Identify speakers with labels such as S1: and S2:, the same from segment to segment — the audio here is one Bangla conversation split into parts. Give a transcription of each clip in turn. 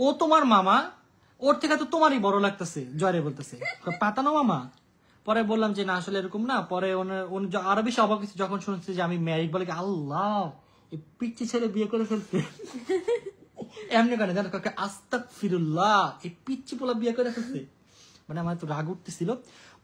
S1: ও তোমার মামা, ওর থেকে তো তোমারই বড় লাগতেছে। জয়রে বলতেছে পাতানো মামা। পরে বললাম যে না আসলে এরকম না। পরে আরো বেশি অবাক হয়েছে যখন শুনছে যে আমি ম্যারিড, বলে আল্লাহ এই পিচ্ছি ছেলে বিয়ে করে ফেলছে। এমনি কেন জানো কাকে, আস্তাগফিরুল্লাহ, এই পিচ্ছি পোলা বিয়ে করে ফেলছে। মানে আমার তো রাগ উঠতেছিল।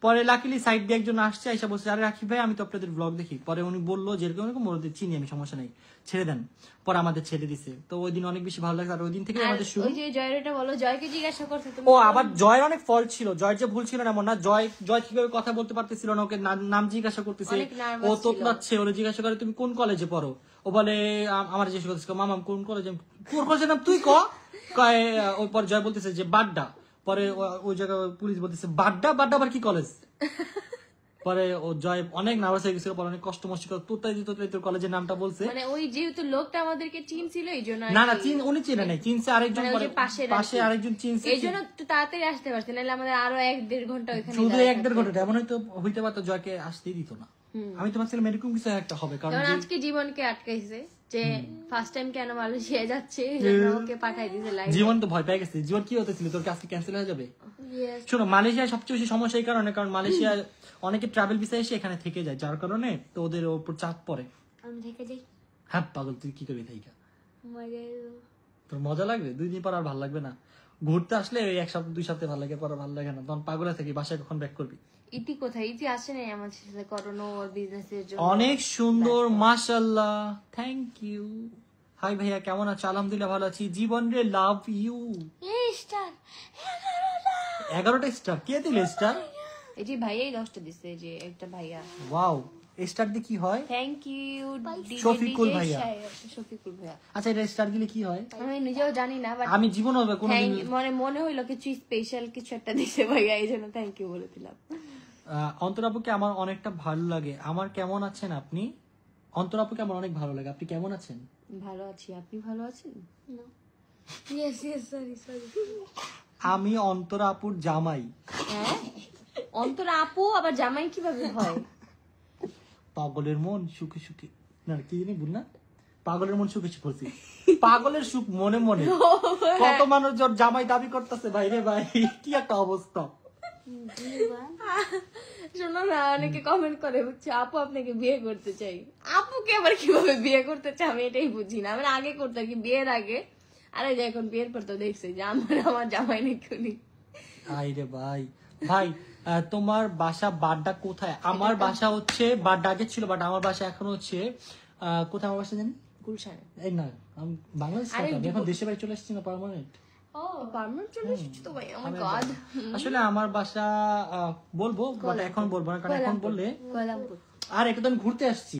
S1: পরে লাকিলি সাইড দিয়ে একজন আসছে, এসে বলছে আরে রাকিব ভাই আমি তো আপনাদের ব্লগ দেখি। পরে উনি বললো যেরকম এরকম ওদের চিনি আমি, সমস্যা নেই, ছেড়ে দেন। পরে আমাদের ছেড়ে দিছে। তো ওই দিন অনেক বেশি ভালো লাগছে। আর ওই দিন থেকে আমাদের শুরু।
S2: ওই যে জয়টা বলো, জয়কে জিজ্ঞাসা করতে তুমি।
S1: ও আবার জয়ের অনেক ফল্ট ছিল, জয়ের যে ভুল ছিল না এমন না। জয় ঠিকভাবে কথা বলতে পারতেছিল না, ওকে নাম জিজ্ঞাসা করতেছে, ও তোতলাচ্ছে। ওরে জিজ্ঞাসা করে তুমি কোন কলেজে পড়ো, ও বলে আমার জিজ্ঞাসা করতেছে মামাম কোন কলেজে, কোন কলেজের নাম তুই কয়। ওই পরে জয় বলতেছে যে বাড্ডা। পরে ওই জায়গায় পুলিশ বলতেছে বাড্ডা আবার কি কলেজ। পরে ও জয় অনেক নার্ভাস হয়ে গেছিল, পরে অনেক কষ্ট মস্তি করে তোর কলেজের নামটা বলছে।
S2: মানে ওই যেহেতু লোকটা আমাদেরকে চিনছিল এই জন্য।
S1: না উনি চিনে নাই, চিনছে আরেকজন, পাশে আরেকজন চিনছে,
S2: এই জন্য তো তাড়াতাড়ি আসতে পারছে, নাহলে আমাদের আরো 1-1.5 ঘন্টা ওইখানে।
S1: শুধু 1-1.5 ঘন্টা এমন হইতে পারতো, জয়কে আসতেই দিত না। আমি তো ভাবছিলাম এরকম কিছু একটা হবে, কারণ
S2: আজকে জীবনকে আটকাইছে যে ফার্স্ট টাইম কেন মালয়েশিয়া যাচ্ছে, ওকে পাঠাই দিয়েছে লাইভ।
S1: জীবন তো ভয় পেয়ে গেছে। জীবন কি হতেছিল, তোর আজকে ক্যান্সেল হয়ে যাবে। শোনো, মালয়েশিয়ায় সবচেয়ে বেশি সমস্যা এই কারণে, কারণ মালয়েশিয়া অনেকে ট্রাভেল ভিসা এসে এখানে থেকে যায়, যার কারণে তো ওদের উপর চাপ পড়ে।
S2: আমি থেকে যাই।
S1: হ্যাঁ পাগল, তুই কি করবি থাইকা? তোর মজা লাগবে 2 দিন পর, আর ভালো লাগবে না। ঘুরতে আসলে ওই 1 সপ্তাহ 2 সপ্তাহ ভালো লাগে, পরে ভালো লাগে না, তখন পাগলে থাকি। বাসায় কখন ব্যাক করবি?
S2: ইতি কোথায়? ইতি আসে নাই আমার সাথে করোনা ওর বিজনেসের জন্য।
S1: অনেক সুন্দর, মাশাআল্লাহ, থ্যাংক ইউ। হাই ভাইয়া কেমন আছো? আলহামদুলিল্লাহ ভালো আছি। জীবন রে লাভ ইউ।
S2: এই স্টার
S1: 11টা স্টার কে দিল? স্টার
S2: এই যে ভাইয়াই 10টা দিছে, যে একটা ভাইয়া।
S1: ওয়াও, স্টার দিয়ে কি হয়?
S2: থ্যাংক ইউ
S1: শফিকুল ভাইয়া।
S2: শফিকুল ভাইয়া।
S1: আচ্ছা, এটা স্টার দিলে কি হয়?
S2: আমি নিজেও জানি না, বাট
S1: আমি জীবন হবে কোনদিন
S2: মনে হইলো কিছু স্পেশাল কিছু একটা দিছে ভাইয়া, এই জন্য থ্যাংক ইউ বলে দিলাম।
S1: অন্তরাপুকে আমার অনেকটা ভালো লাগে। আমার কেমন আছেন আপনি? অন্তরাপুকে আমার অনেক ভালো লাগে। আপনি কেমন আছেন?
S2: ভালো আছি, আপনি ভালো আছেন?
S1: আমি অন্তরাপুর জামাই।
S2: হ্যাঁ, অন্তরা আপু আবার জামাই কিভাবে হয়?
S1: পাগলের মন সুখে সুখে, না কি জানি বল না, পাগলের মন সুখে সুখে বলছি, পাগলের সুখ মনে মনে। কত মানুষ জোর জামাই দাবি করতেছে, ভাই রে ভাই, কি একটা অবস্থা।
S2: শোনো না, অনেকে কমেন্ট করে বুঝছো আপু আপনাকে বিয়ে করতে চাই। আপুকে আবার কিভাবে বিয়ে করতে চাই আমি এটাই বুঝি না। আমি আগে করতে কি বিয়ের আগে, আরে যে এখন বিয়ের পর তো দেখছি যে আমার জামাই নাকি।
S1: আই রে ভাই, ভাই তোমার বাসা বাড্ডা কোথায়? আমার বাসা হচ্ছে বাড্ডা, আগে ছিল বাট আমার বাসা এখন হচ্ছে কোথায় আমার বাসা জানি?
S2: গুলশানে।
S1: এই না, আমি বাংলাদেশ এখন দেশে বাড়ি চলে এসেছি না, পার্মানেন্ট। আসলে আমার বাসা বলবো, এখন বলবো না, কারণ এখন বললে আর একদম ঘুরতে আসছি।